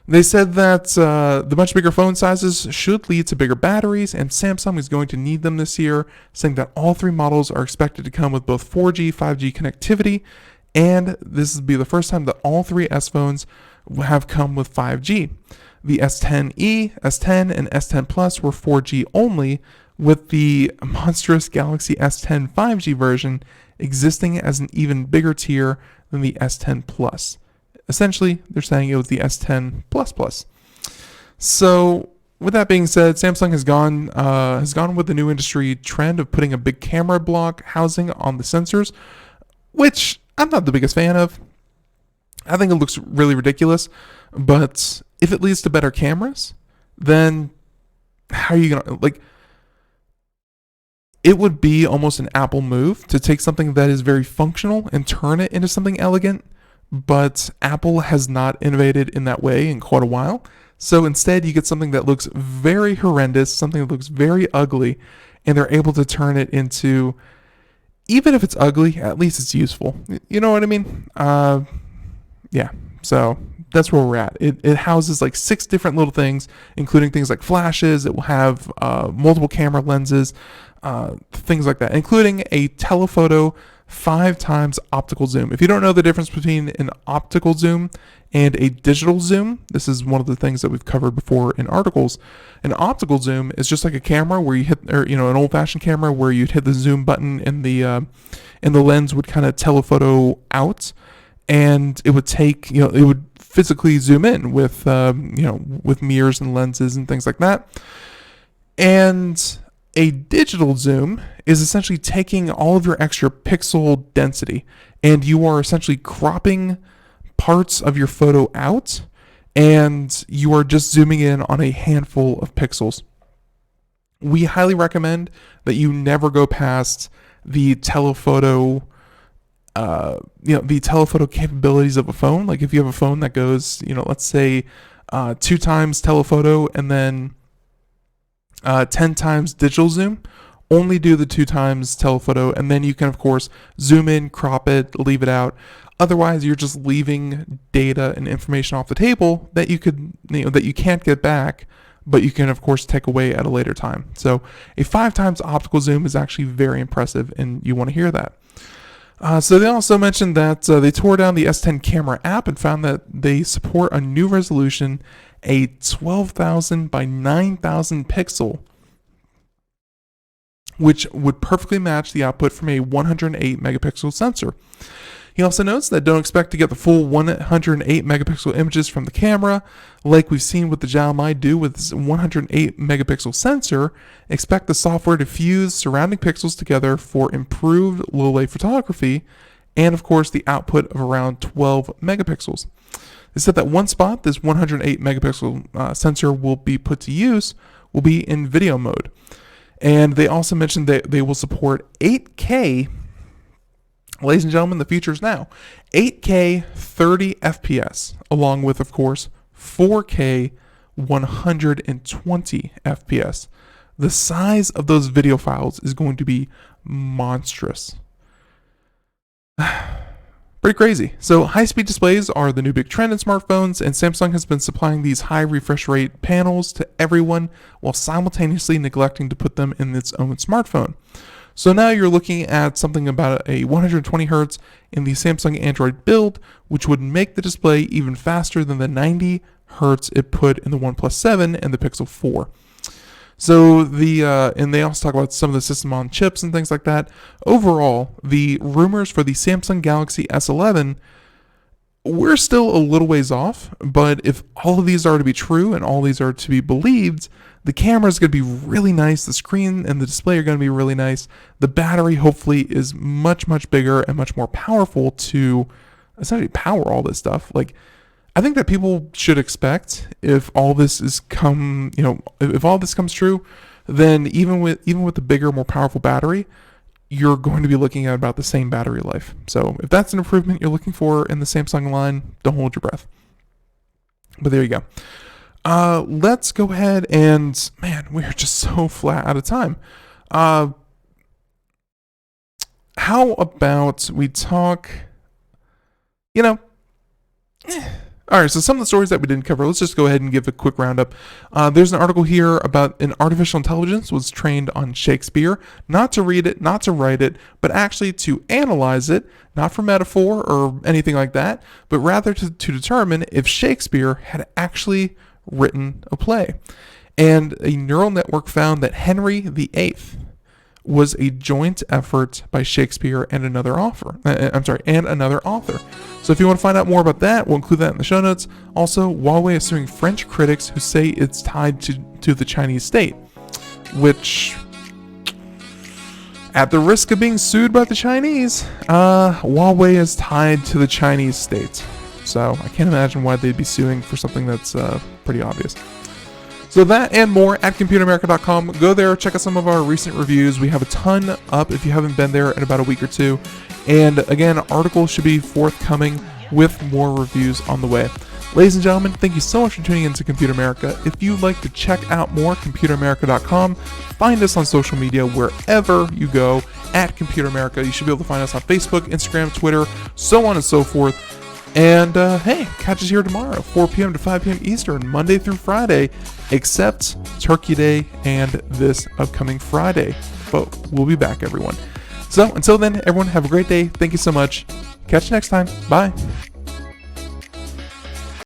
They said that the much bigger phone sizes should lead to bigger batteries, and Samsung is going to need them this year, saying that all 3 models are expected to come with both 4G, 5G connectivity, and this will be the first time that all 3 S phones have come with 5G. The S10e, S10, and S10 Plus were 4G only, with the monstrous Galaxy S10 5G version existing as an even bigger tier than the S10 Plus. Essentially, they're saying it was the S10 Plus Plus. So, with that being said, Samsung has gone with the new industry trend of putting a big camera block housing on the sensors, which I'm not the biggest fan of. I think it looks really ridiculous, but if it leads to better cameras, then how are you gonna it would be almost an Apple move to take something that is very functional and turn it into something elegant, but Apple has not innovated in that way in quite a while. So instead, you get something that looks very horrendous, something that looks very ugly, and they're able to turn it into, even if it's ugly, at least it's useful. You know what I mean? Yeah. So that's where we're at. It houses like 6 different little things, including things like flashes. It will have multiple camera lenses, things like that, including a telephoto 5 times optical zoom. If you don't know the difference between an optical zoom and a digital zoom, this is one of the things that we've covered before in articles. An optical zoom is just like a camera where you hit, or an old-fashioned camera where you'd hit the zoom button and the lens would kind of telephoto out, and it would take, it would physically zoom in with, with mirrors and lenses and things like that. And a digital zoom is essentially taking all of your extra pixel density, and you are essentially cropping parts of your photo out, and you are just zooming in on a handful of pixels. We highly recommend that you never go past the telephoto the telephoto capabilities of a phone. Like if you have a phone that goes, let's say 2 times telephoto and then 10 times digital zoom, only do the 2 times telephoto, and then you can of course zoom in, crop it, leave it out. Otherwise, you're just leaving data and information off the table that you could, that you can't get back, but you can of course take away at a later time. So a 5 times optical zoom is actually very impressive, and you want to hear that. So they also mentioned that they tore down the S10 camera app and found that they support a new resolution, a 12,000 by 9,000 pixel, which would perfectly match the output from a 108 megapixel sensor. He also notes that don't expect to get the full 108 megapixel images from the camera, like we've seen what the Xiaomi do with its 108 megapixel sensor. Expect the software to fuse surrounding pixels together for improved low-light photography, and of course the output of around 12 megapixels. They said that one spot this 108 megapixel sensor will be put to use will be in video mode. And they also mentioned that they will support 8K. Ladies and gentlemen, the future is now. 8K 30 FPS, along with, of course, 4K 120 FPS. The size of those video files is going to be monstrous. Pretty crazy. So high-speed displays are the new big trend in smartphones, and Samsung has been supplying these high refresh rate panels to everyone while simultaneously neglecting to put them in its own smartphone. So now you're looking at something about a 120 Hz in the Samsung Android build, which would make the display even faster than the 90 Hz it put in the OnePlus 7 and the Pixel 4. So and they also talk about some of the system on chips and things like that. Overall, the rumors for the Samsung Galaxy S11, we're still a little ways off, but if all of these are to be true and all these are to be believed, the camera is going to be really nice. The screen and the display are going to be really nice. The battery hopefully is much, much bigger and much more powerful to essentially power all this stuff. Like, I think that people should expect, if all this if all this comes true, then even with the bigger, more powerful battery, you're going to be looking at about the same battery life. So if that's an improvement you're looking for in the Samsung line, don't hold your breath. But there you go. Let's go ahead and, man, we're just so flat out of time. How about we talk, all right, so some of the stories that we didn't cover, let's just go ahead and give a quick roundup. There's an article here about an artificial intelligence was trained on Shakespeare, not to read it, not to write it, but actually to analyze it, not for metaphor or anything like that, but rather to determine if Shakespeare had actually written a play. And a neural network found that Henry VIII was a joint effort by Shakespeare and another author. So if you want to find out more about that, we'll include that in the show notes. Also, Huawei is suing French critics who say it's tied to the Chinese state, which, at the risk of being sued by the Chinese, Huawei is tied to the Chinese state. So I can't imagine why they'd be suing for something that's pretty obvious. So that and more at computeramerica.com. Go there, check out some of our recent reviews. We have a ton up if you haven't been there in about a week or two. And again, articles should be forthcoming with more reviews on the way. Ladies and gentlemen, thank you so much for tuning in to Computer America. If you'd like to check out more, computeramerica.com. Find us on social media wherever you go at Computer America. You should be able to find us on Facebook, Instagram, Twitter, so on and so forth. And hey, catch us here tomorrow, 4 p.m. to 5 p.m. Eastern, Monday through Friday, except Turkey Day and this upcoming Friday. But we'll be back, everyone. So until then, everyone, have a great day. Thank you so much. Catch you next time. Bye.